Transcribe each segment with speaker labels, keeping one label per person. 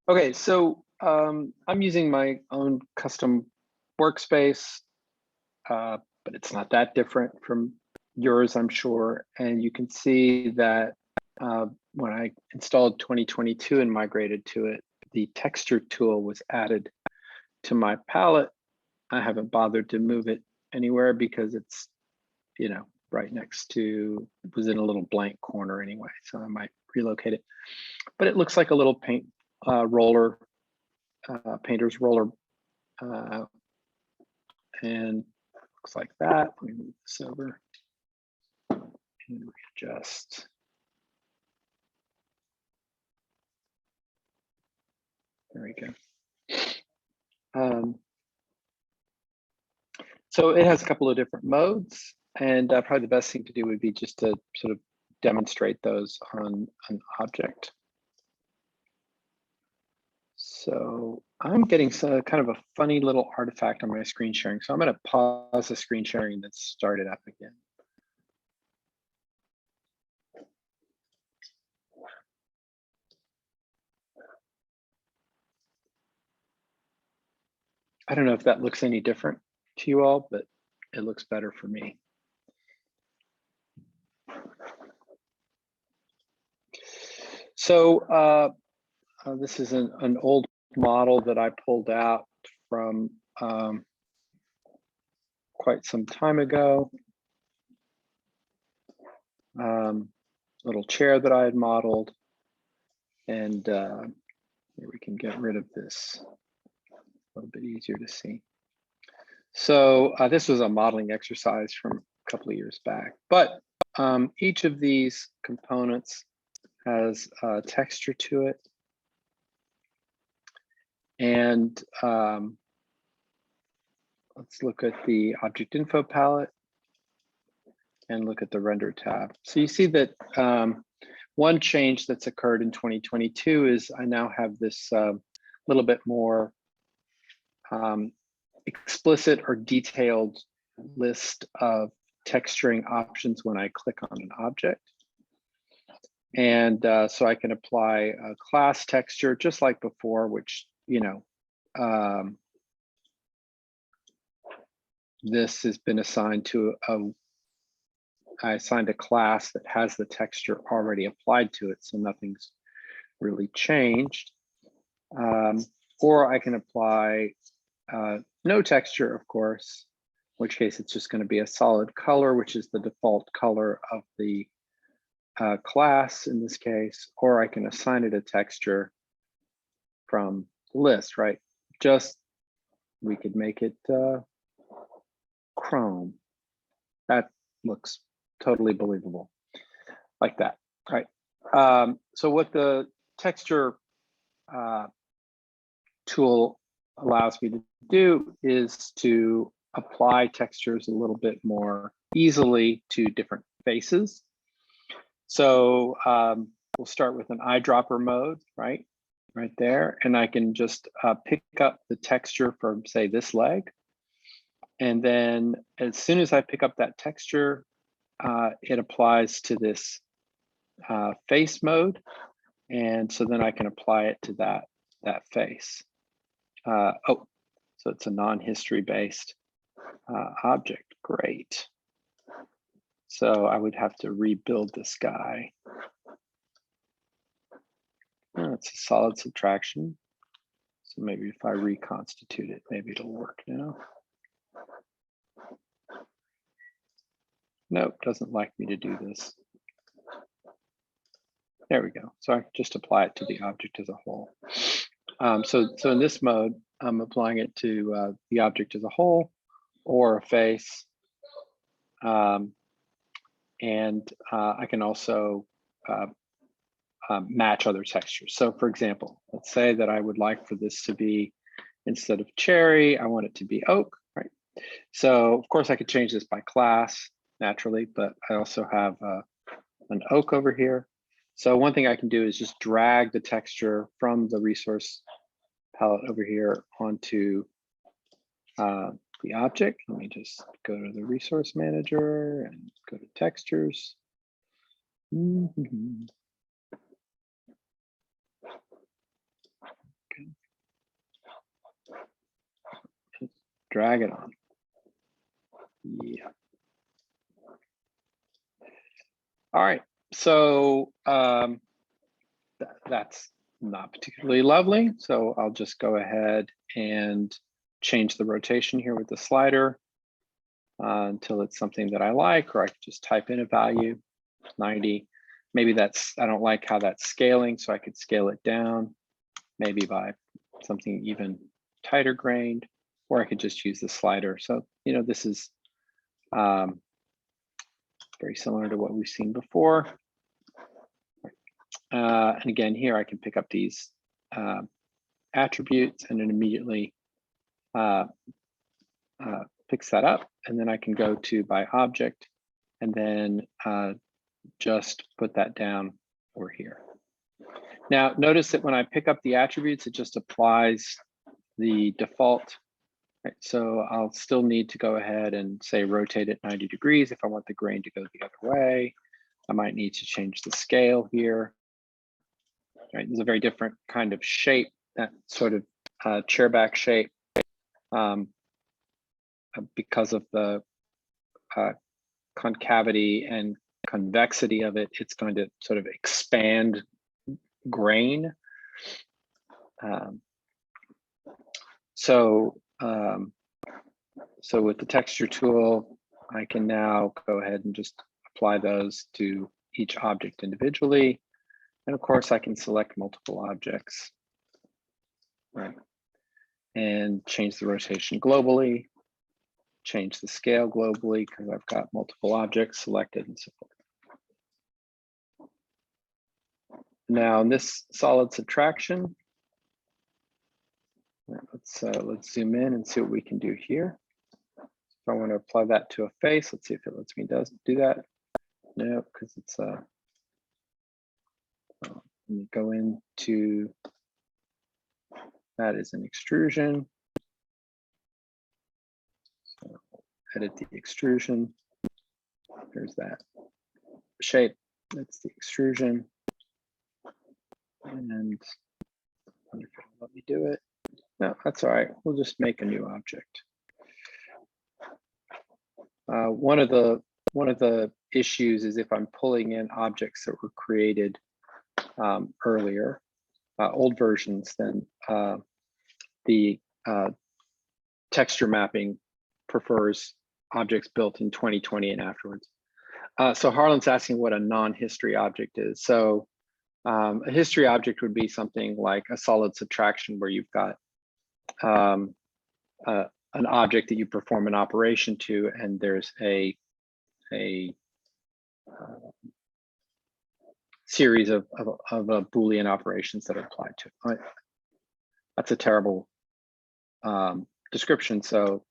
Speaker 1: Okay, so I'm using my own custom workspace, but it's not that different from yours, I'm sure. And you can see that when I installed 2022 and migrated to it, the texture tool was added to my palette. I haven't bothered to move it anywhere because it's, you know, right next to, it was in a little blank corner anyway, so I might relocate it. But it looks like a little paint roller, painter's roller, and looks like that. Let me move this over and readjust. There we go. So it has a couple of different modes, and probably the best thing to do would be just to sort of demonstrate those on an object. So I'm getting some kind of a funny little artifact on my screen sharing. So I'm going to pause the screen sharing and then start it up again. I don't know if that looks any different to you all, but it looks better for me. So this is an old model that I pulled out from quite some time ago. Little chair that I had modeled, and here we can get rid of this. A little bit easier to see. So this was a modeling exercise from a couple of years back, but each of these components has texture to it. And let's look at the object info palette and look at the render tab. So you see that one change that's occurred in 2022 is I now have this little bit more explicit or detailed list of texturing options when I click on an object. And so I can apply a class texture just like before, which, you know, this has been assigned to I assigned a class that has the texture already applied to it, so nothing's really changed. Or I can apply no texture, of course, in which case it's just going to be a solid color, which is the default color of the class in this case, or I can assign it a texture from the list, right? Just, we could make it chrome. That looks totally believable, like that, right? So what the texture tool allows me to do is to apply textures a little bit more easily to different faces. So we'll start with an eyedropper mode, right there, and I can just pick up the texture from, say, this leg. And then as soon as I pick up that texture, it applies to this face mode. And so then I can apply it to that face. Oh, so it's a non-history based object. Great. So I would have to rebuild this guy. Oh, it's a solid subtraction. So maybe if I reconstitute it, maybe it'll work now. Nope, doesn't like me to do this. There we go. So I just apply it to the object as a whole. So in this mode, I'm applying it to the object as a whole or a face. And I can also match other textures. So for example, let's say that I would like for this to be, instead of cherry, I want it to be oak, right? So of course I could change this by class naturally, but I also have an oak over here. So one thing I can do is just drag the texture from the resource palette over here onto the object. Let me just go to the resource manager and go to textures. can just drag it on. Yeah. All right, so that's not particularly lovely. So I'll just go ahead and change the rotation here with the slider until it's something that I like, or I could just type in a value, 90. Maybe that's, I don't like how that's scaling, so I could scale it down, maybe by something even tighter grained, or I could just use the slider. So, you know, this is very similar to what we've seen before. And again, here I can pick up these attributes and it immediately picks that up. And then I can go to by object and then just put that down over here. Now, notice that when I pick up the attributes, it just applies the default. Right? So I'll still need to go ahead and say rotate it 90 degrees if I want the grain to go the other way. I might need to change the scale here. Right? There's a very different kind of shape, that sort of chairback shape, because of the concavity and convexity of it. It's going to sort of expand grain. So with the texture tool, I can now go ahead and just apply those to each object individually. And of course, I can select multiple objects, right? And change the rotation globally, change the scale globally because I've got multiple objects selected and so forth. Now in this solid subtraction, let's zoom in and see what we can do here. If I want to apply that to a face, let's see if it lets me do that. No, because it's let me go into that is an extrusion. So edit the extrusion. There's that shape. That's the extrusion. And I wonder if it'll let me do it. No, that's all right. We'll just make a new object. One of the issues is if I'm pulling in objects that were created earlier, old versions, then the texture mapping prefers objects built in 2020 and afterwards. So Harlan's asking what a non-history object is. So a history object would be something like a solid subtraction where you've got an object that you perform an operation to, and there's a series of Boolean operations that are applied to it. Right? That's a terrible description, so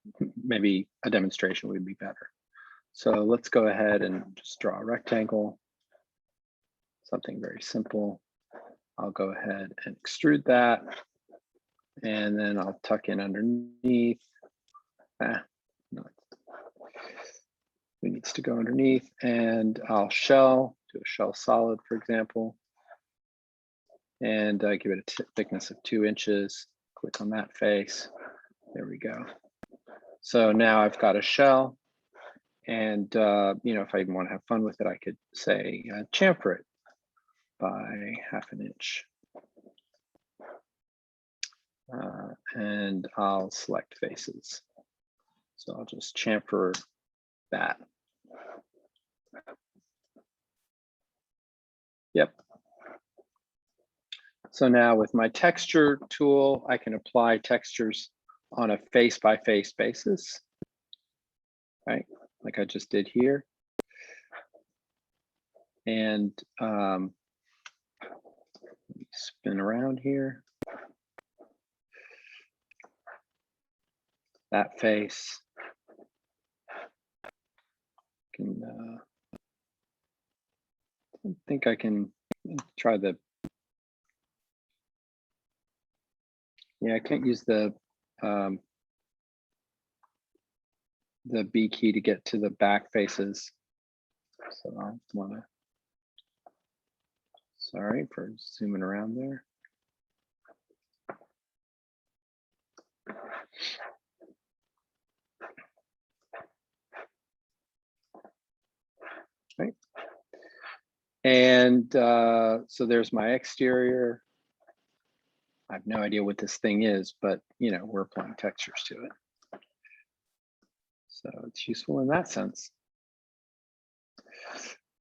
Speaker 1: maybe a demonstration would be better. So let's go ahead and just draw a rectangle, something very simple. I'll go ahead and extrude that, and then I'll tuck in underneath. No, it needs to go underneath, and I'll do a shell solid, for example, and give it a thickness of 2 inches. Click on that face. There we go. So now I've got a shell, and you know, if I even want to have fun with it, I could say chamfer it by 1/2 inch. And I'll select faces. So I'll just chamfer that. Yep. So now with my texture tool, I can apply textures on a face by face basis, right? Like I just did here. And spin around here. That face can, I think I can try the, yeah, I can't use the B key to get to the back faces. So I'll wanna, sorry for zooming around there. And so there's my exterior. I have no idea what this thing is, but you know, we're applying textures to it. So it's useful in that sense.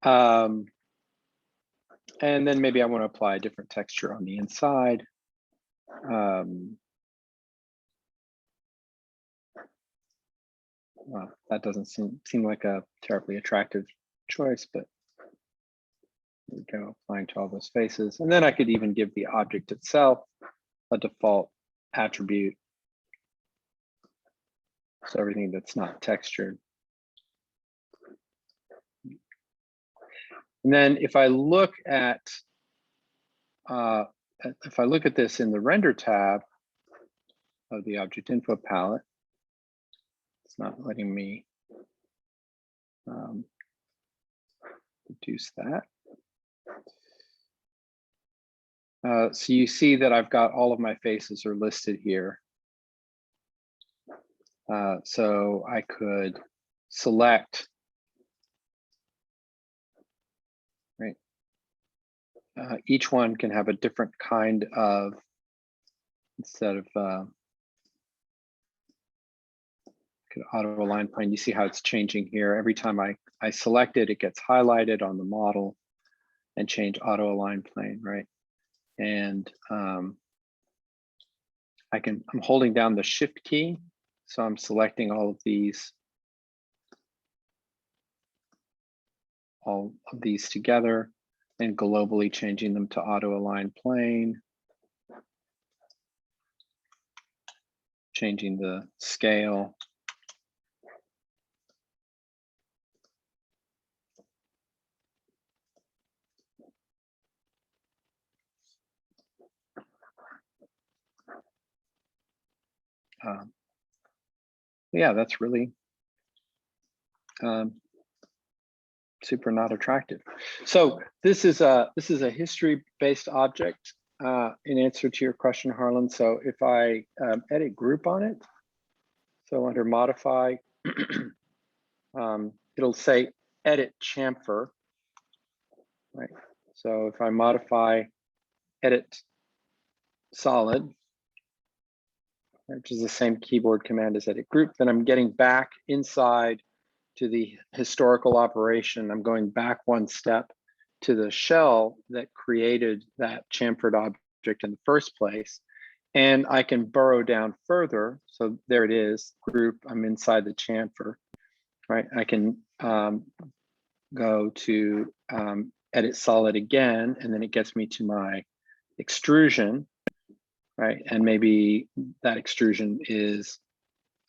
Speaker 1: And then maybe I want to apply a different texture on the inside. Well, that doesn't seem like a terribly attractive choice, but there we go, applying to all those faces. And then I could even give the object itself a default attribute. So everything that's not textured. And then if I look at this in the render tab of the object info palette, it's not letting me reduce that. So you see that I've got all of my faces are listed here. So I could select, right? Each one can have a different kind of, instead of auto align plane, you see how it's changing here. Every time I select it, it gets highlighted on the model and change auto align plane, right? And I'm holding down the shift key. So I'm selecting all of these together and globally changing them to auto align plane, changing the scale. Yeah, that's really super not attractive. So this is a history-based object in answer to your question, Harlan. So if I edit group on it, so under modify, it'll say edit chamfer, right? So if I modify edit solid, which is the same keyboard command as edit group, then I'm getting back inside to the historical operation. I'm going back one step to the shell that created that chamfered object in the first place. And I can burrow down further. So there it is, group, I'm inside the chamfer, right? I can go to edit solid again, and then it gets me to my extrusion, right? And maybe that extrusion is,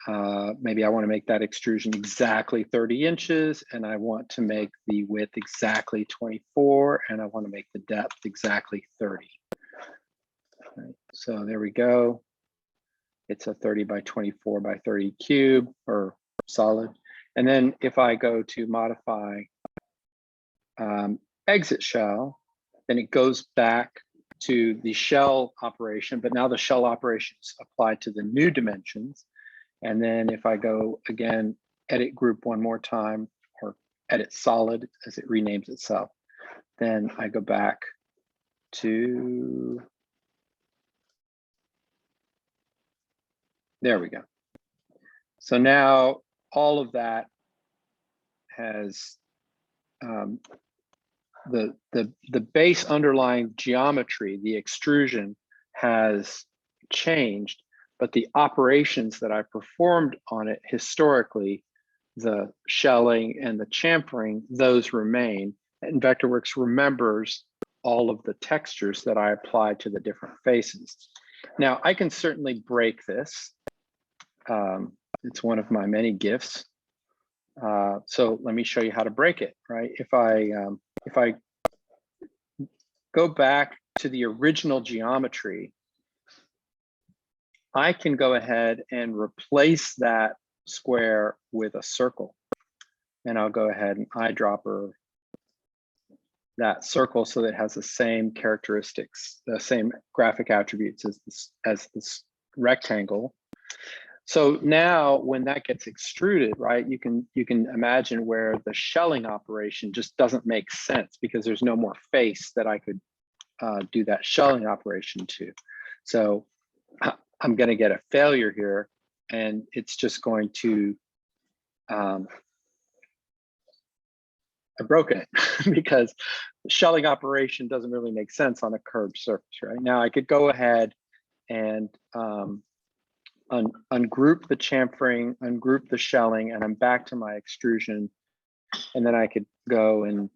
Speaker 1: maybe I want to make that extrusion exactly 30 inches, and I want to make the width exactly 24, and I want to make the depth exactly 30. Right, so there we go. It's a 30 by 24 by 30 cube or solid. And then if I go to modify exit shell, then it goes back to the shell operation, but now the shell operation is applied to the new dimensions. And then if I go again, edit group one more time, or edit solid as it renames itself, then I go back to, there we go. So now all of that has the base underlying geometry, the extrusion has changed, but the operations that I performed on it historically, the shelling and the chamfering, those remain. And Vectorworks remembers all of the textures that I applied to the different faces. Now I can certainly break this. It's one of my many gifts. So let me show you how to break it, right? If I go back to the original geometry, I can go ahead and replace that square with a circle. And I'll go ahead and eyedropper that circle so that it has the same characteristics, the same graphic attributes as this rectangle. So now when that gets extruded, right, you can imagine where the shelling operation just doesn't make sense because there's no more face that I could do that shelling operation to. So I'm going to get a failure here, and it's just going to, I've broken it because the shelling operation doesn't really make sense on a curved surface, right? Now I could go ahead and ungroup the chamfering, ungroup the shelling, and I'm back to my extrusion. And then I could go and,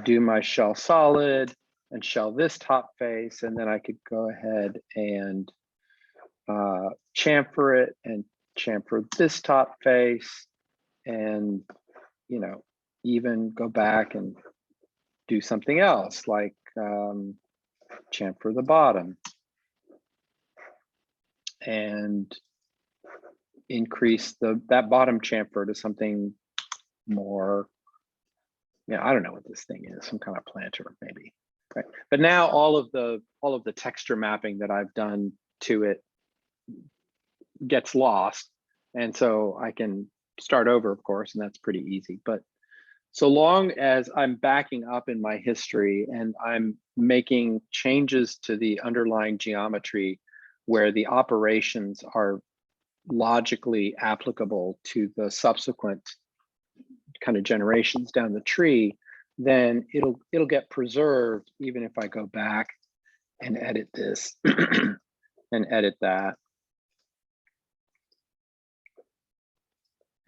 Speaker 1: do my shell solid and shell this top face. And then I could go ahead and chamfer it and chamfer this top face, and, even go back and do something else like chamfer the bottom and increase that bottom chamfer to something more, I don't know what this thing is, some kind of planter maybe, right? But now all of the texture mapping that I've done to it gets lost, and so I can start over, of course, and that's pretty easy. But so long as I'm backing up in my history and I'm making changes to the underlying geometry where the operations are logically applicable to the subsequent kind of generations down the tree, then it'll get preserved even if I go back and edit this and edit that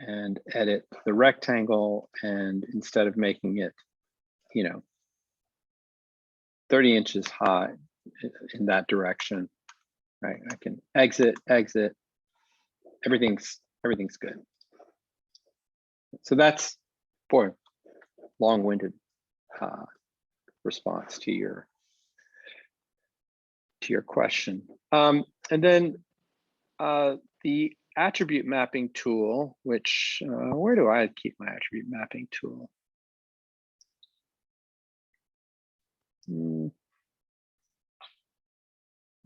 Speaker 1: and edit the rectangle, and instead of making it 30 inches high in that direction, right, I can exit, everything's good. So that's, boy, long-winded response to your question. And then the attribute mapping tool, which where do I keep my attribute mapping tool?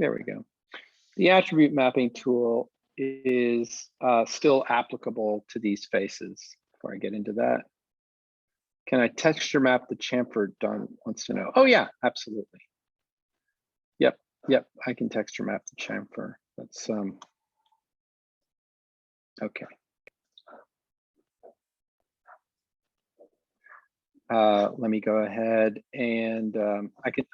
Speaker 1: There we go. The attribute mapping tool is still applicable to these faces. Before I get into that, can I texture map the chamfer? Don wants to know. Oh yeah, absolutely. Yep, I can texture map the chamfer. That's okay. Let me go ahead and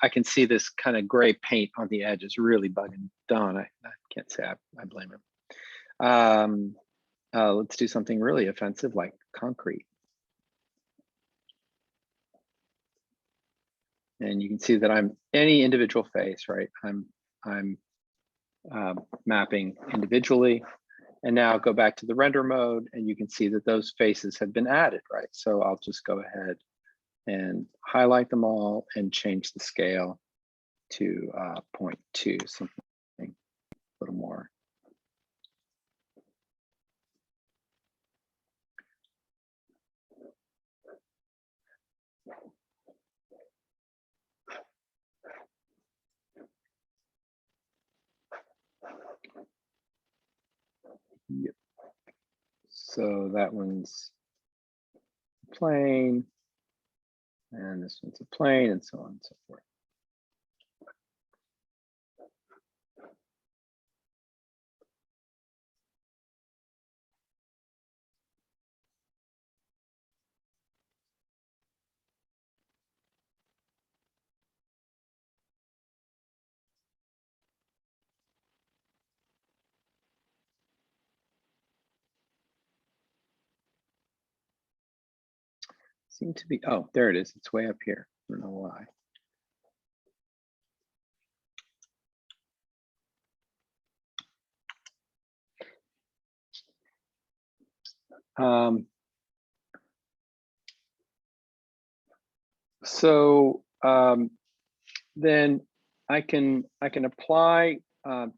Speaker 1: I can see this kind of gray paint on the edge is really bugging Don. I can't say I blame him. Let's do something really offensive like concrete. And you can see that I'm any individual face, right? I'm mapping individually. And now go back to the render mode, and you can see that those faces have been added, right? So I'll just go ahead and highlight them all and change the scale to 0.2, something a little more. Yep. So that one's plain, and this one's a plane, and so on and so forth. Seem to be, oh, there it is. It's way up here. I don't know why. Then I can apply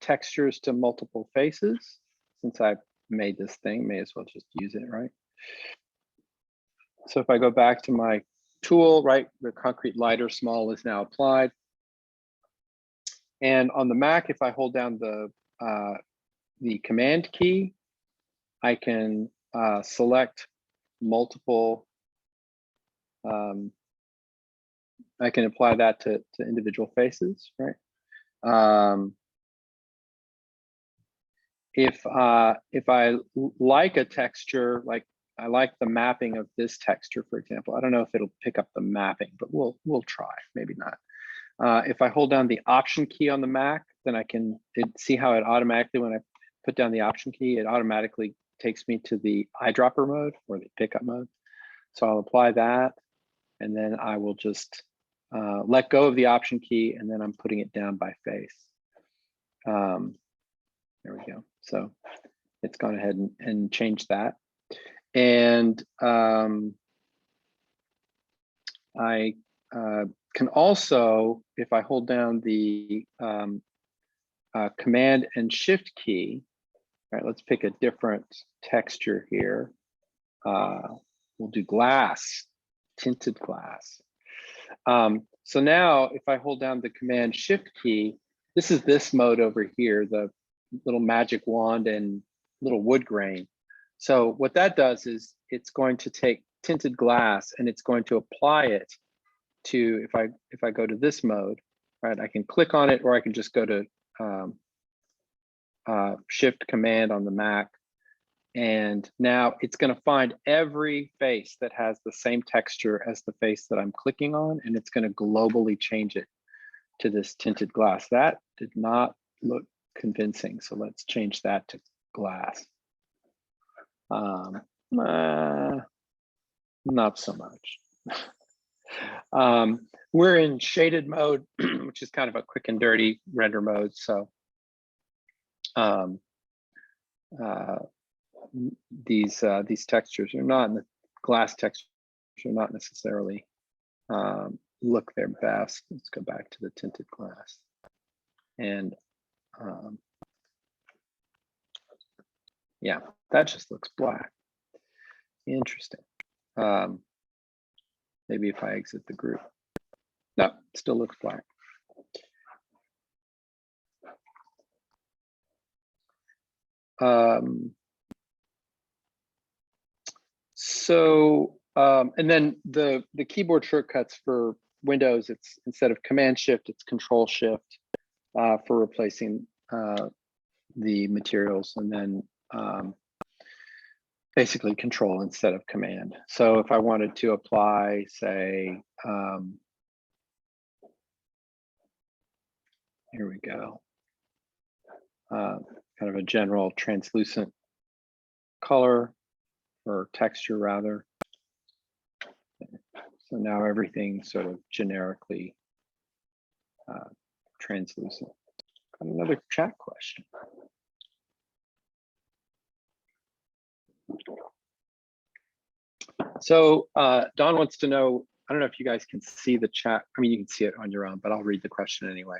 Speaker 1: textures to multiple faces. Since I've made this thing, may as well just use it, right? So if I go back to my tool, right, the concrete lighter small is now applied. And on the Mac, if I hold down the Command key, I can select multiple. I can apply that to individual faces, right? If I like a texture, like I like the mapping of this texture, for example, I don't know if it'll pick up the mapping, but we'll try, maybe not. If I hold down the Option key on the Mac, then I can see how it automatically, when I put down the Option key, it automatically takes me to the eyedropper mode or the pickup mode. So I'll apply that, and then I will just let go of the Option key, and then I'm putting it down by face. There we go. So it's gone ahead and changed that. And I can also, if I hold down the Command and Shift key, all right, let's pick a different texture here. We'll do glass, tinted glass. So now if I hold down the Command Shift key, this is this mode over here, the little magic wand and little wood grain. So what that does is it's going to take tinted glass and it's going to apply it to, if I go to this mode, right, I can click on it, or I can just go to Shift Command on the Mac. And now it's going to find every face that has the same texture as the face that I'm clicking on, and it's going to globally change it to this tinted glass. That did not look convincing, so let's change that to glass. Not so much. We're in shaded mode, which is kind of a quick and dirty render mode. So these textures are not in the glass textures, are not necessarily look their best. Let's go back to the tinted glass. And yeah, that just looks black. Interesting. Maybe if I exit the group. No, it still looks black. And then the keyboard shortcuts for Windows, it's instead of Command Shift, it's Control Shift for replacing the materials, and then basically Control instead of Command. So if I wanted to apply, say, here we go, kind of a general translucent color or texture rather. So now everything's sort of generically translucent. Got another chat question. So Don wants to know, I don't know if you guys can see the chat. I mean, you can see it on your own, but I'll read the question anyway.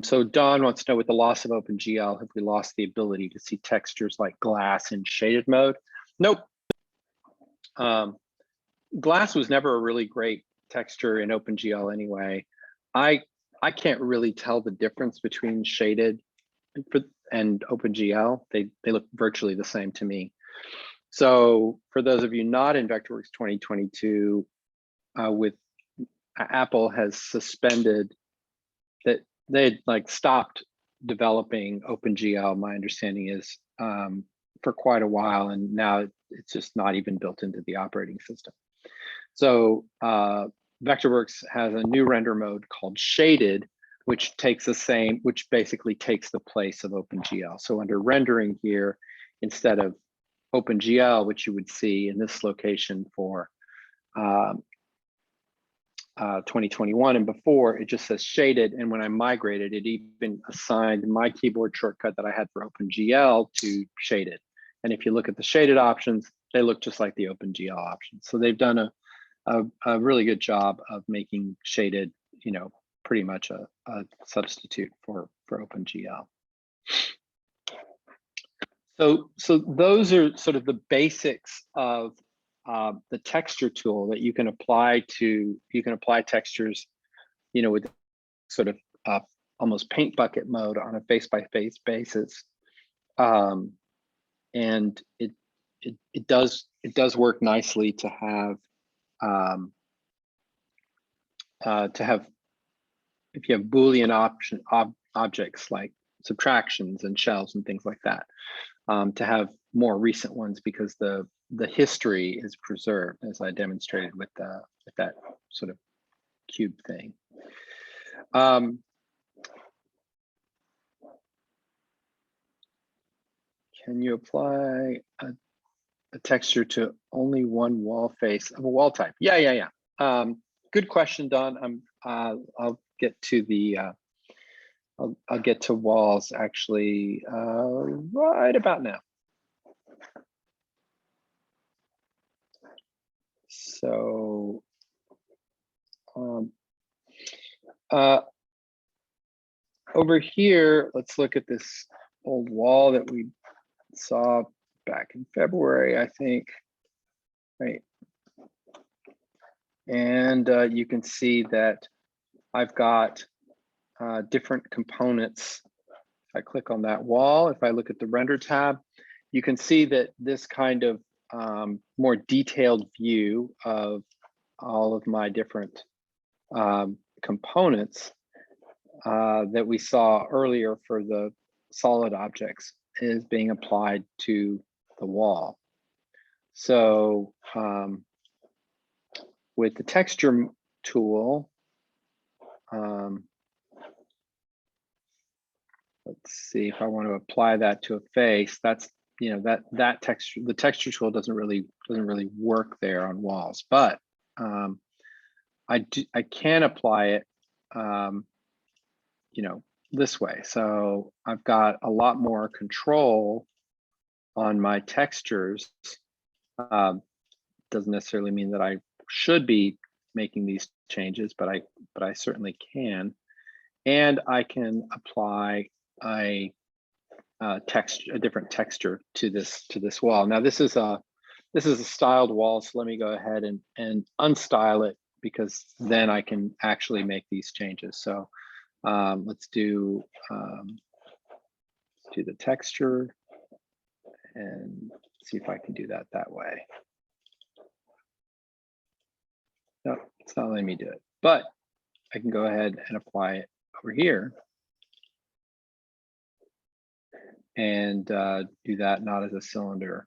Speaker 1: So Don wants to know, with the loss of OpenGL, have we lost the ability to see textures like glass in shaded mode? Nope. Glass was never a really great texture in OpenGL anyway. I can't really tell the difference between shaded and OpenGL. They look virtually the same to me. So for those of you not in Vectorworks 2022, with Apple has suspended that they stopped developing OpenGL, my understanding is, for quite a while, and now it's just not even built into the operating system. So Vectorworks has a new render mode called Shaded, which basically takes the place of OpenGL. So under rendering here, instead of OpenGL, which you would see in this location for 2021 and before, it just says Shaded. And when I migrated, it even assigned my keyboard shortcut that I had for OpenGL to Shaded. And if you look at the shaded options, they look just like the OpenGL options. So they've done a really good job of making Shaded, pretty much a substitute for OpenGL. So those are sort of the basics of the texture tool that you can apply textures, with sort of almost paint bucket mode on a face-by-face basis. And it does work nicely to have if you have Boolean objects like subtractions and shells and things like that, to have more recent ones, because the history is preserved, as I demonstrated with that sort of cube thing. Can you apply a texture to only one wall face of a wall type? Yeah. Good question, Don. I'll get to the I'll get to walls actually right about now. So over here, let's look at this old wall that we saw back in February, I think, right? And you can see that I've got different components. If I click on that wall, if I look at the render tab, you can see that this kind of more detailed view of all of my different components that we saw earlier for the solid objects is being applied to the wall. So with the texture tool, let's see if I want to apply that to a face. That's, you know, that texture, the texture tool doesn't really work there on walls, but I can apply it, you know, this way. So I've got a lot more control on my textures. Doesn't necessarily mean that I should be making these changes, but I certainly can. And I can apply a different texture to this wall. Now this is a styled wall, so let me go ahead and unstyle it, because then I can actually make these changes. So let's do the texture and see if I can do that way. No, it's not letting me do it, but I can go ahead and apply it over here and do that not as a cylinder,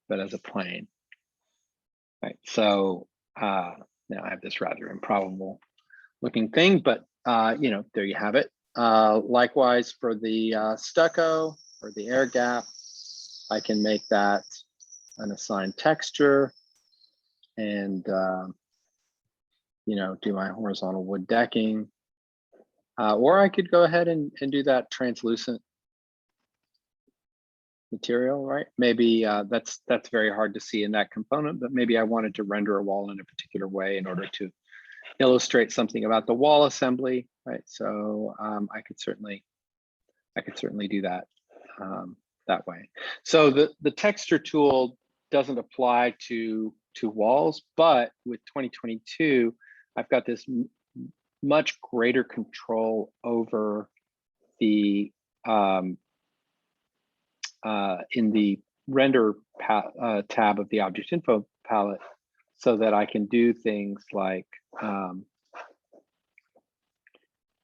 Speaker 1: but as a plane. Right. So now I have this rather improbable looking thing, but you know, there you have it. Likewise for the stucco or the air gap, I can make that an assigned texture and you know, do my horizontal wood decking. Or I could go ahead and do that translucent material, right? Maybe that's very hard to see in that component, but maybe I wanted to render a wall in a particular way in order to illustrate something about the wall assembly, right? So I could certainly do that that way. So the texture tool doesn't apply to walls, but with 2022, I've got this much greater control over the in the render tab of the object info palette, so that I can do things like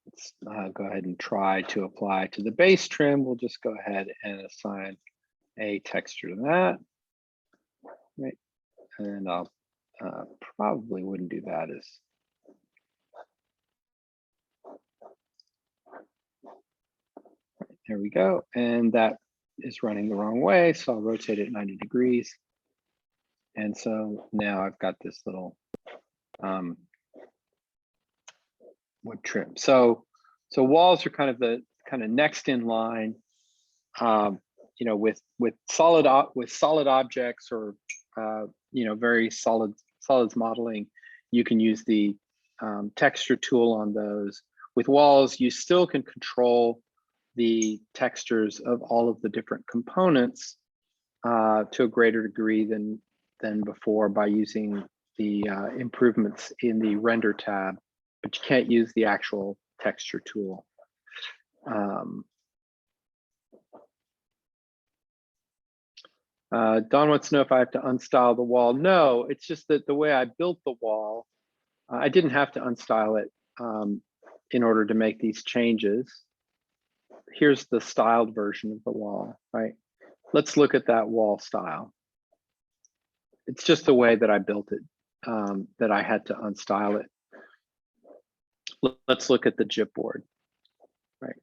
Speaker 1: let's go ahead and try to apply to the base trim. We'll just go ahead and assign a texture to that, right? And I'll probably wouldn't do that as there we go. And that is running the wrong way. So I'll rotate it 90 degrees. And so now I've got this little wood trim. So walls are kind of the next in line, you know, with solid objects or you know, very solids modeling. You can use the texture tool on those. With walls, you still can control the textures of all of the different components to a greater degree than before by using the improvements in the render tab, but you can't use the actual texture tool. Don wants to know if I have to unstyle the wall. No, it's just that the way I built the wall, I didn't have to unstyle it in order to make these changes. Here's the styled version of the wall, right? Let's look at that wall style. It's just the way that I built it, that I had to unstyle it. Let's look at the chipboard, right?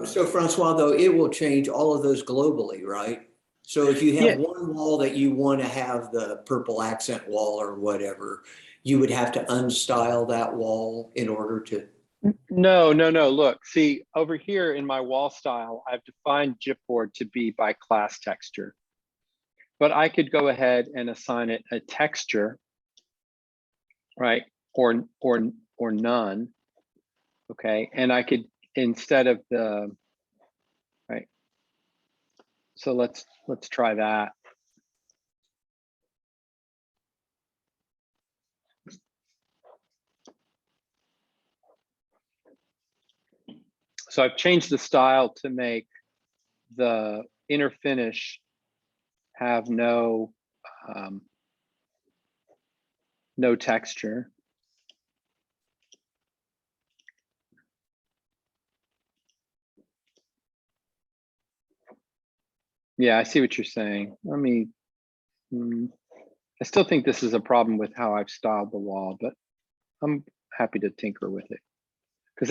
Speaker 2: So Francois, though, it will change all of those globally, right? So if you have one wall that you want to have the purple accent wall or whatever, you would have to unstyle that wall in order to.
Speaker 1: No. Look, see over here in my wall style, I've defined Chipboard to be by class texture, but I could go ahead and assign it a texture, right? Or none. Okay, and I could, instead of the, right. So let's try that. So I've changed the style to make the inner finish have no texture. Yeah, I see what you're saying. Let me, I still think this is a problem with how I've styled the wall, but I'm happy to tinker with it. Because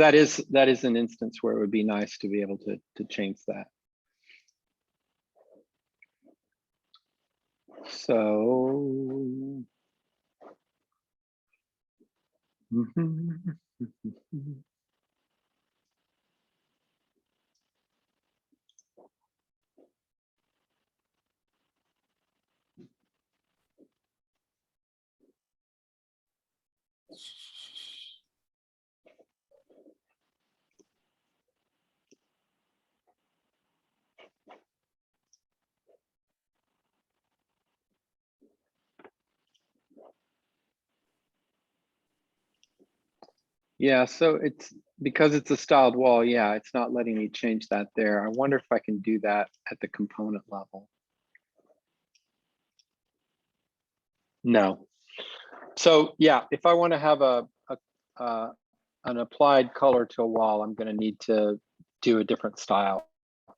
Speaker 1: that is an instance where it would be nice to be able to change that. So yeah, so it's because it's a styled wall. Yeah, it's not letting me change that there. I wonder if I can do that at the component level. No. So yeah, if I want to have an applied color to a wall, I'm going to need to do a different style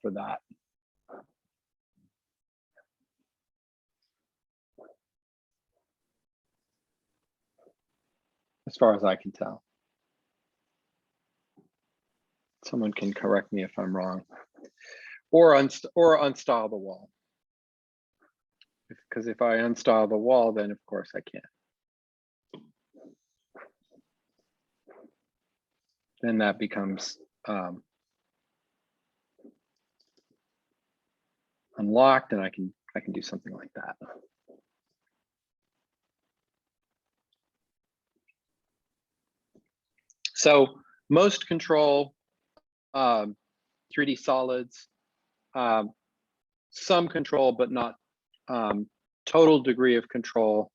Speaker 1: for that. As far as I can tell. Someone can correct me if I'm wrong. Or unstyle the wall. Because if I unstyle the wall, then of course I can't. Then that becomes unlocked, and I can do something like that. So most control 3D solids, some control, but not total degree of control.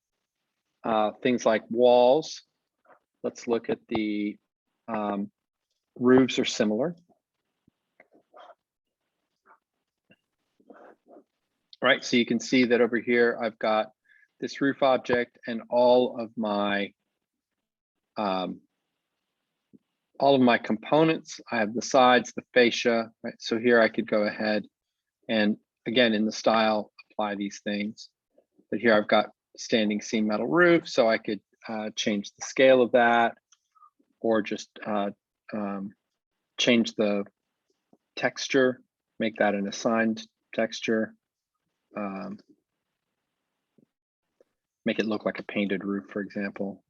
Speaker 1: Things like walls. Let's look at the roofs are similar. Right, so you can see that over here, I've got this roof object and all of my components. I have the sides, the fascia, right? So here I could go ahead and again, in the style, apply these things. But here I've got standing seam metal roof, so I could change the scale of that, or just change the texture, make that an assigned texture. Make it look like a painted roof, for example.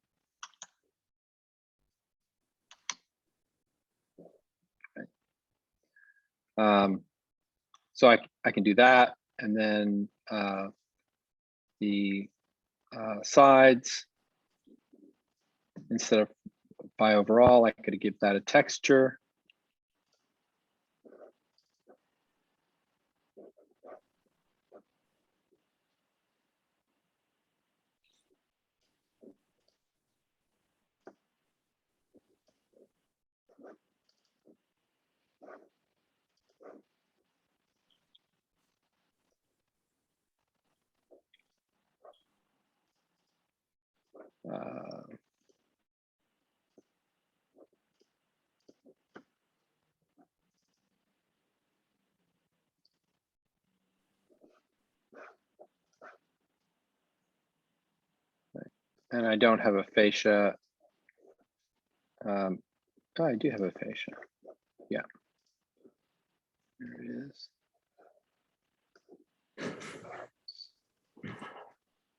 Speaker 1: So I can do that, and then the sides, instead of by overall, I could give that a texture. And I don't have a fascia. Oh, I do have a fascia. Yeah. There it is.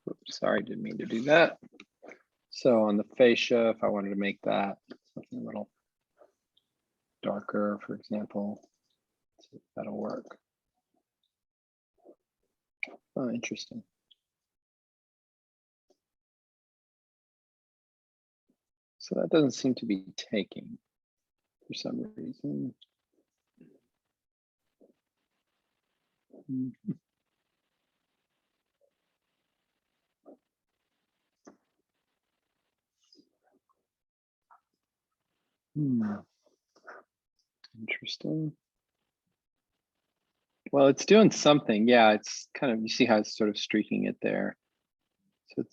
Speaker 1: Oops, sorry, didn't mean to do that. So on the fascia, if I wanted to make that something a little darker, for example, that'll work. Oh, interesting. So that doesn't seem to be taking for some reason. Interesting. Well, it's doing something. Yeah, it's kind of, you see how it's sort of streaking it there. So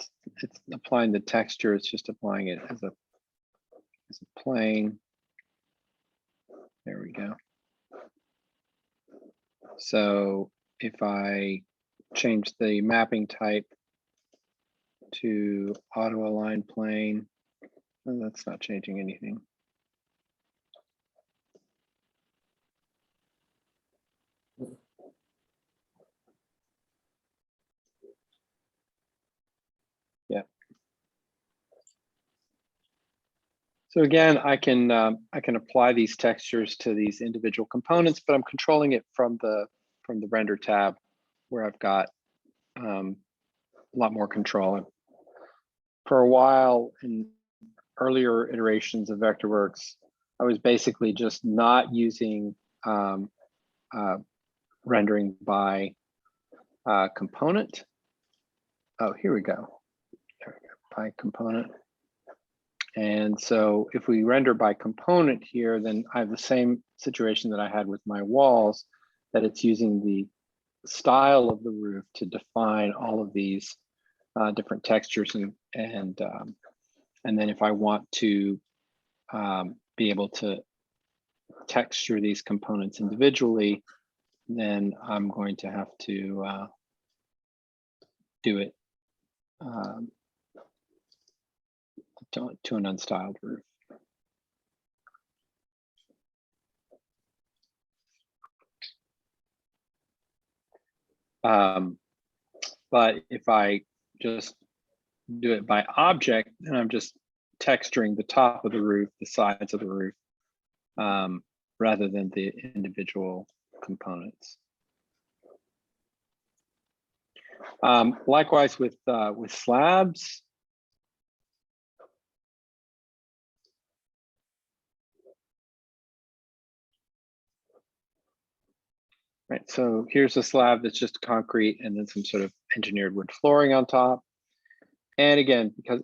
Speaker 1: it's applying the texture. It's just applying it as a plane. There we go. So if I change the mapping type to auto align plane, well, that's not changing anything. Yeah. So again, I can apply these textures to these individual components, but I'm controlling it from the render tab, where I've got a lot more control. For a while in earlier iterations of Vectorworks, I was basically just not using rendering by component. Oh, here we go. There we go, by component. And so if we render by component here, then I have the same situation that I had with my walls, that it's using the style of the roof to define all of these different textures, and then if I want to be able to texture these components individually, then I'm going to have to do it to an unstyled roof. But if I just do it by object, then I'm just texturing the top of the roof, the sides of the roof, rather than the individual components. Likewise with slabs. Right, so here's a slab that's just concrete and then some sort of engineered wood flooring on top. And again, because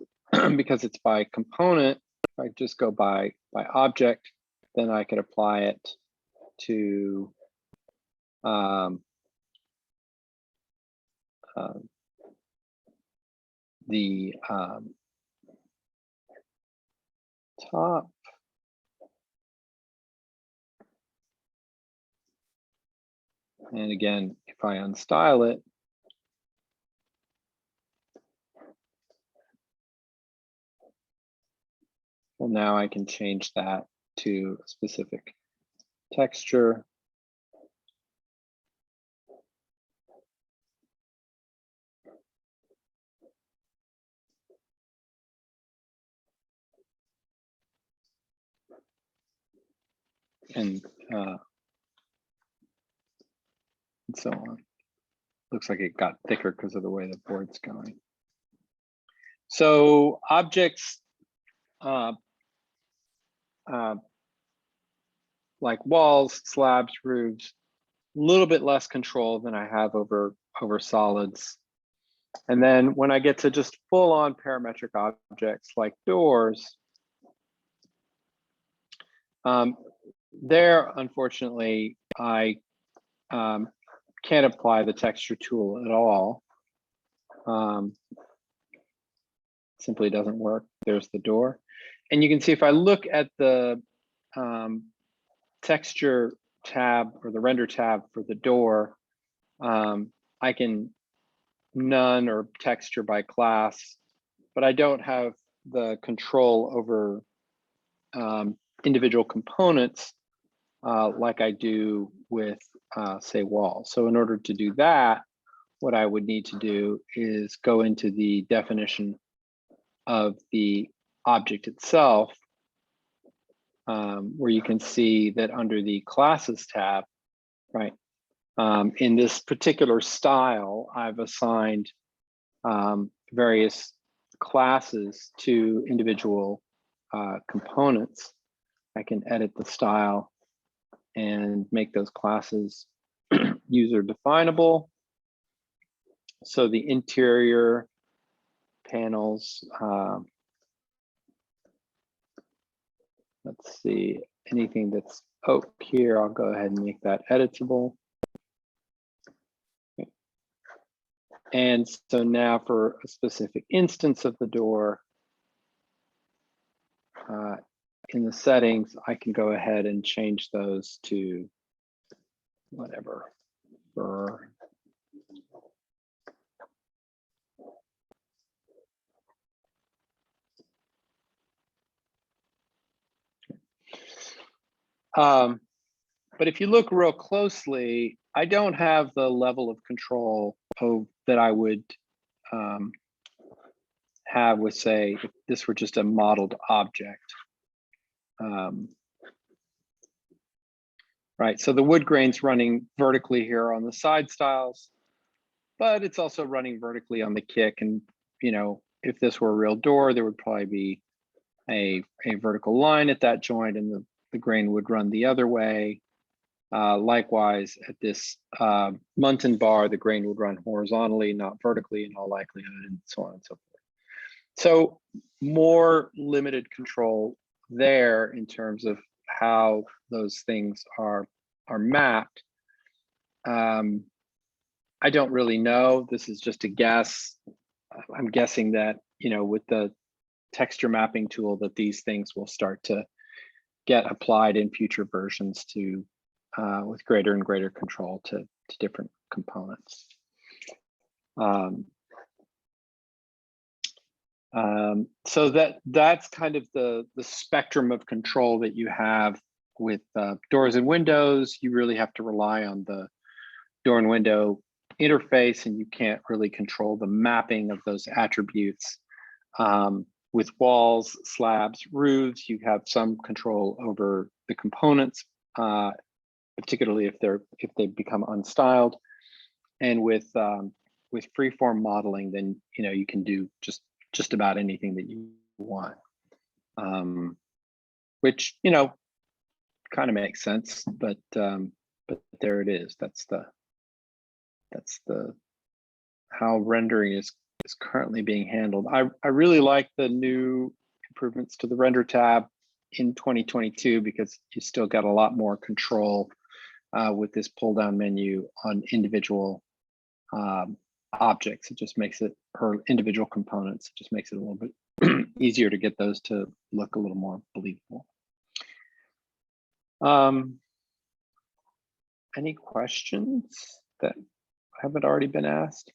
Speaker 1: because it's by component, if I just go by object, then I could apply it to the top. And again, if I unstyle it, well, now I can change that to a specific texture. And so on. Looks like it got thicker because of the way the board's going. So objects like walls, slabs, roofs, a little bit less control than I have over solids. And then when I get to just full on parametric objects like doors, there, unfortunately, I can't apply the texture tool at all. Simply doesn't work. There's the door. And you can see if I look at the texture tab or the render tab for the door, I can none or texture by class, but I don't have the control over individual components like I do with, say, walls. So in order to do that, what I would need to do is go into the definition of the object itself, where you can see that under the classes tab, right, in this particular style, I've assigned various classes to individual components. I can edit the style and make those classes user definable. So the interior panels, let's see, anything that's oak here, I'll go ahead and make that editable. And so now for a specific instance of the door, in the settings, I can go ahead and change those to whatever. For but if you look real closely, I don't have the level of control that I would have with, say, if this were just a modeled object. Right, so the wood grain's running vertically here on the side stiles, but it's also running vertically on the kick. And, you know, if this were a real door, there would probably be a vertical line at that joint, and the grain would run the other way. Likewise, at this muntin bar, the grain would run horizontally, not vertically in all likelihood, and so on and so forth. So more limited control there in terms of how those things are mapped. I don't really know. This is just a guess. I'm guessing that, you know, with the texture mapping tool, that these things will start to get applied in future versions to with greater and greater control to different components. So that's kind of the spectrum of control that you have with doors and windows. You really have to rely on the door and window interface, and you can't really control the mapping of those attributes. With walls, slabs, roofs, you have some control over the components, particularly if they become unstyled. And with freeform modeling, then, you know, you can do just about anything that you want, which, you know, kind of makes sense, but there it is. That's the how rendering is currently being handled. I really like the new improvements to the render tab in 2022, because you still got a lot more control with this pull down menu on individual objects. It just makes it, or individual components, it just makes it a little bit easier to get those to look a little more believable. Any questions that haven't already been asked?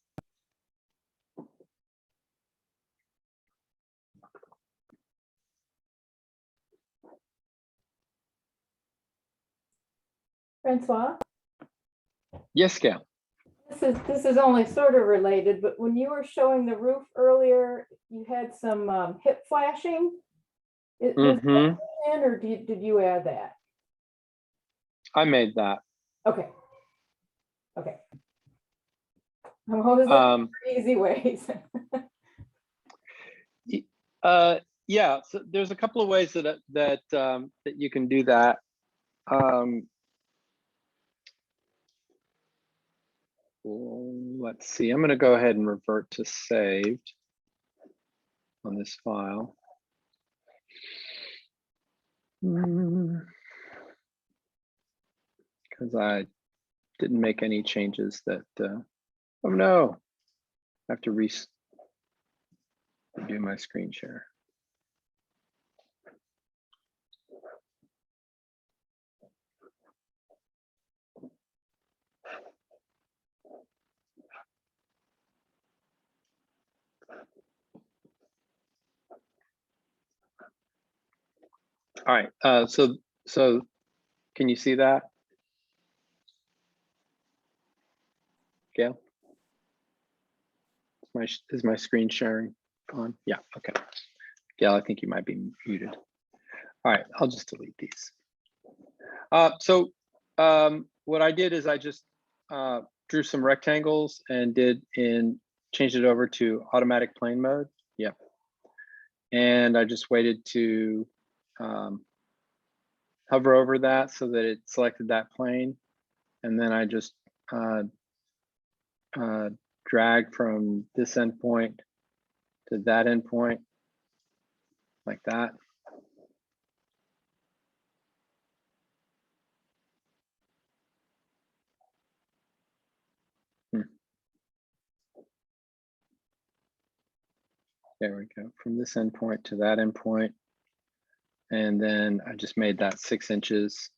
Speaker 3: Francois?
Speaker 1: Yes, Gail.
Speaker 3: This is only sort of related, but when you were showing the roof earlier, you had some hip flashing. Was that in, or did you add that?
Speaker 1: I made that.
Speaker 3: Okay. Okay. I'm always looking for easy ways.
Speaker 1: Yeah, so there's a couple of ways that you can do that. Let's see, I'm going to go ahead and revert to saved on this file. Because I didn't make any changes that, oh no, I have to redo my screen share. All right, so can you see that? Gail? Is my screen sharing on? Yeah, okay. Gail, I think you might be muted. All right, I'll just delete these. What I did is I just drew some rectangles and changed it over to automatic plane mode. Yep. And I just waited to hover over that so that it selected that plane. And then I just drag from this endpoint to that endpoint like that. There we go, from this endpoint to that endpoint. And then I just made that 6 inches.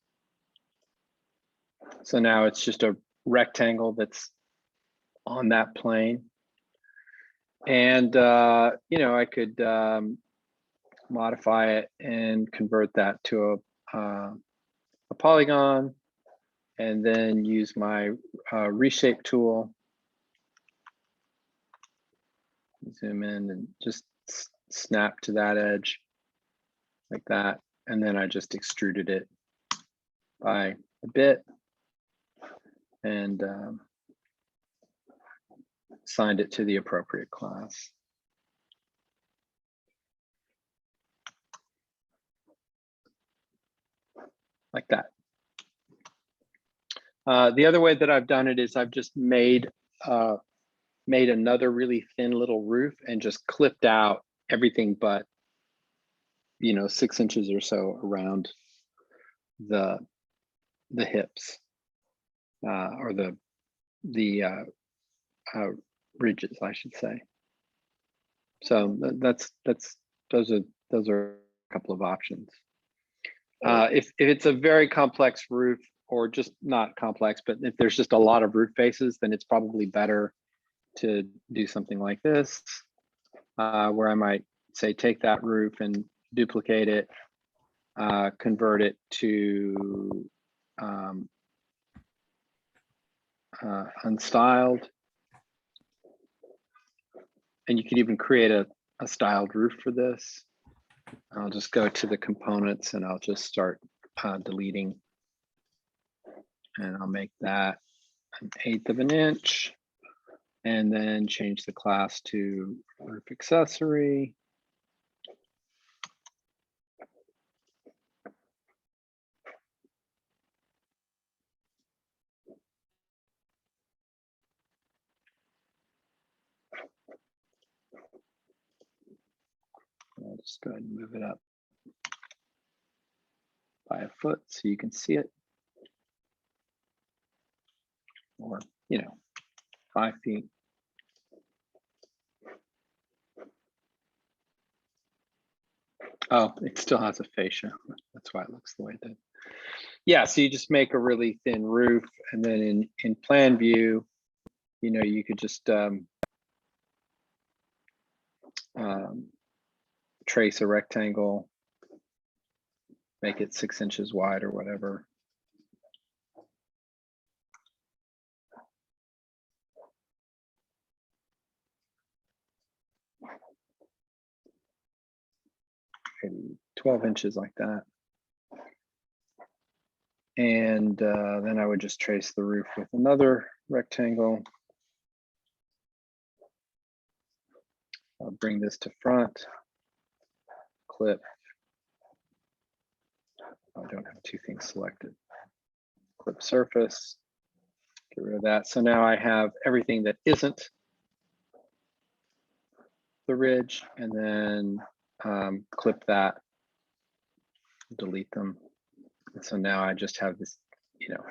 Speaker 1: So now it's just a rectangle that's on that plane. And, you know, I could modify it and convert that to a polygon, and then use my reshape tool. Zoom in and just snap to that edge like that. And then I just extruded it by a bit and assigned it to the appropriate class. Like that. The other way that I've done it is I've just made another really thin little roof and just clipped out everything but, you know, 6 inches or so around the hips or the ridges, I should say. So those are a couple of options. If it's a very complex roof, or just not complex, but if there's just a lot of roof faces, then it's probably better to do something like this, where I might say take that roof and duplicate it, convert it to unstyled, and you could even create a styled roof for this. I'll just go to the components and I'll just start deleting, and I'll make that 1/8 of an inch, and then change the class to roof accessory. I'll just go ahead and move it up by a foot so you can see it. Or, you know, 5 feet. Oh, it still has a fascia. That's why it looks the way it did. Yeah, so you just make a really thin roof, and then in plan view, you know, you could just trace a rectangle, make it 6 inches wide or whatever. Maybe 12 inches like that. And then I would just trace the roof with another rectangle. I'll bring this to front, clip. I don't have 2 things selected. Clip surface, get rid of that. So now I have everything that isn't the ridge, and then clip that, delete them. And so now I just have this, you know,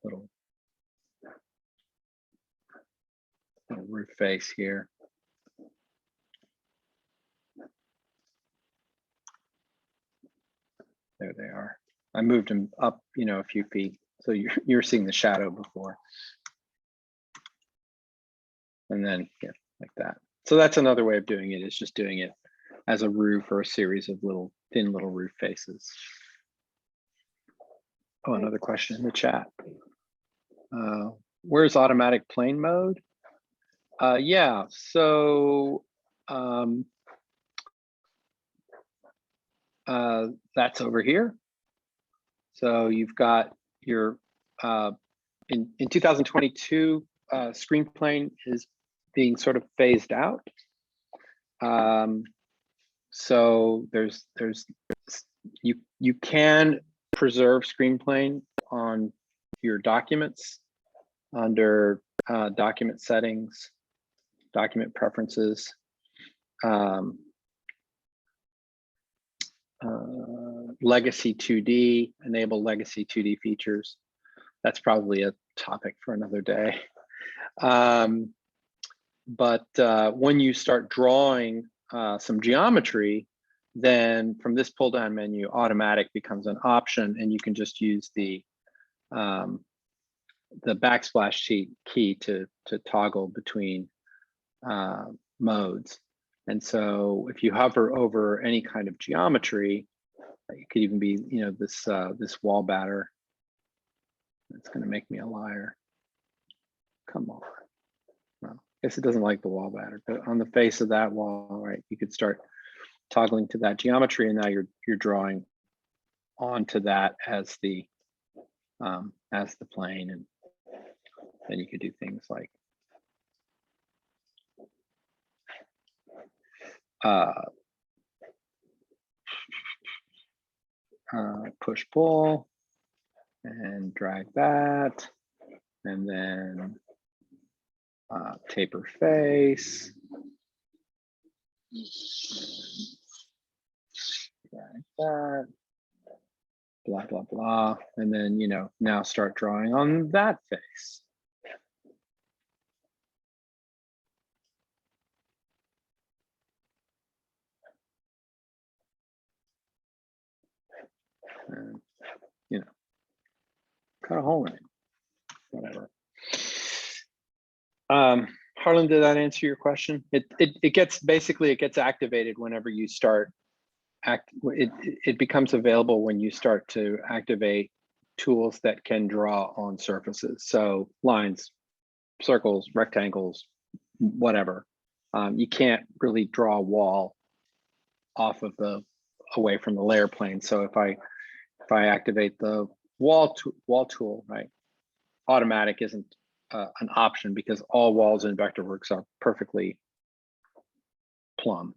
Speaker 1: little roof face here. There they are. I moved them up, you know, a few feet. So you're seeing the shadow before. And then, yeah, like that. So that's another way of doing it, is just doing it as a roof or a series of thin little roof faces. Oh, another question in the chat. Where's automatic plane mode? Yeah, so that's over here. So you've got your, in 2022, screen plane is being sort of phased out. So you can preserve screen plane on your documents under document settings, document preferences, legacy 2D, enable legacy 2D features. That's probably a topic for another day. But when you start drawing some geometry, then from this pull down menu, automatic becomes an option, and you can just use the backsplash key to toggle between modes. And so if you hover over any kind of geometry, it could even be, you know, this wall batter. It's going to make me a liar. Come on. Well, I guess it doesn't like the wall batter, but on the face of that wall, right, you could start toggling to that geometry, and now you're drawing onto that as the plane, and then you could do things like push pull and drag that, and then taper face, drag that, blah blah blah, and then, you know, now start drawing on that face. And, you know, cut a hole in it, whatever. Harlan, did that answer your question? It gets activated whenever you start it becomes available when you start to activate tools that can draw on surfaces. So lines, circles, rectangles, whatever. You can't really draw a wall off of away from the layer plane. So if I activate the wall tool, right, automatic isn't an option, because all walls in Vectorworks are perfectly plumb.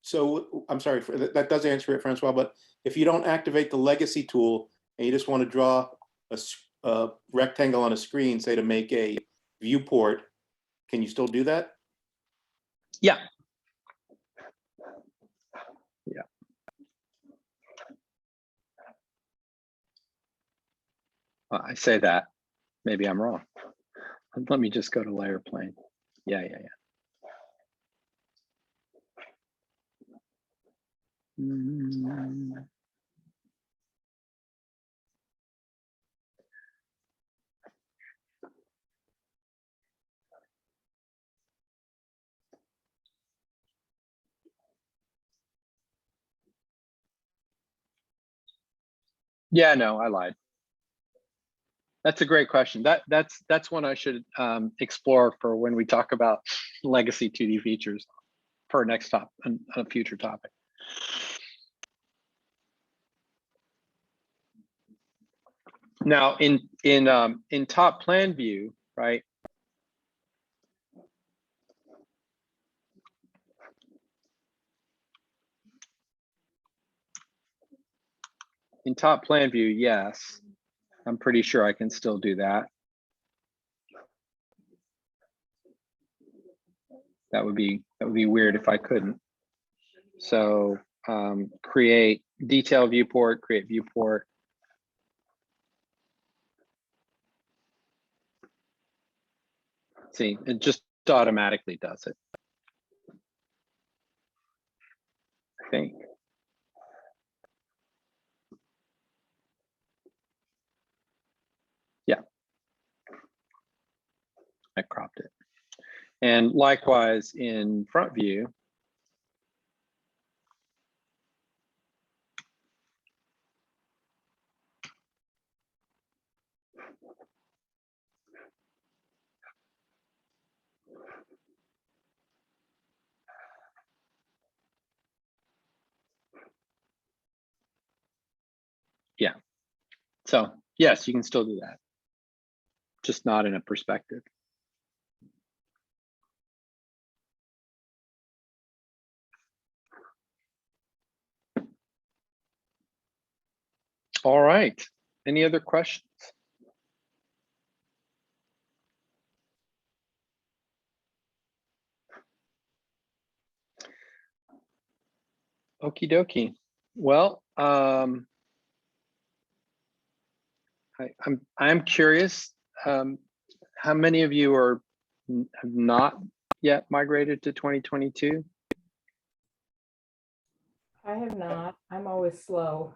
Speaker 4: So I'm sorry, that does answer it, Francois, but if you don't activate the legacy tool and you just want to draw a rectangle on a screen, say to make a viewport, can you still do that?
Speaker 1: Yeah. Yeah. Well, I say that, maybe I'm wrong. Let me just go to layer plane. Yeah. Yeah, no, I lied. That's a great question. That's one I should explore for when we talk about legacy 2D features for a future topic. Now, in top plan view, right? In top plan view, yes, I'm pretty sure I can still do that. That would be weird if I couldn't. So create detail viewport, create viewport. See, it just automatically does it, I think. Yeah, I cropped it. And likewise in front view, So yes, you can still do that, just not in a perspective. All right, any other questions? Okie dokie. Well, I'm curious, how many of you have not yet migrated to 2022?
Speaker 3: I have not. I'm always slow.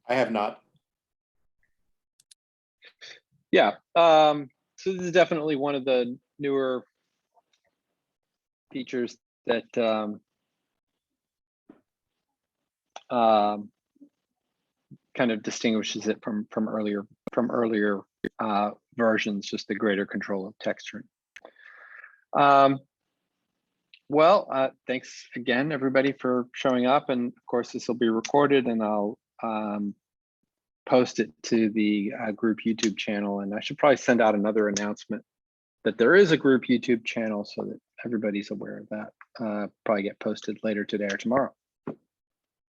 Speaker 4: I have not.
Speaker 1: Yeah, so this is definitely one of the newer features that kind of distinguishes it from earlier versions, just the greater control of texturing. Well, thanks again, everybody, for showing up. And of course, this will be recorded, and I'll post it to the group YouTube channel. And I should probably send out another announcement that there is a group YouTube channel so that everybody's aware of that. Probably get posted later today or tomorrow.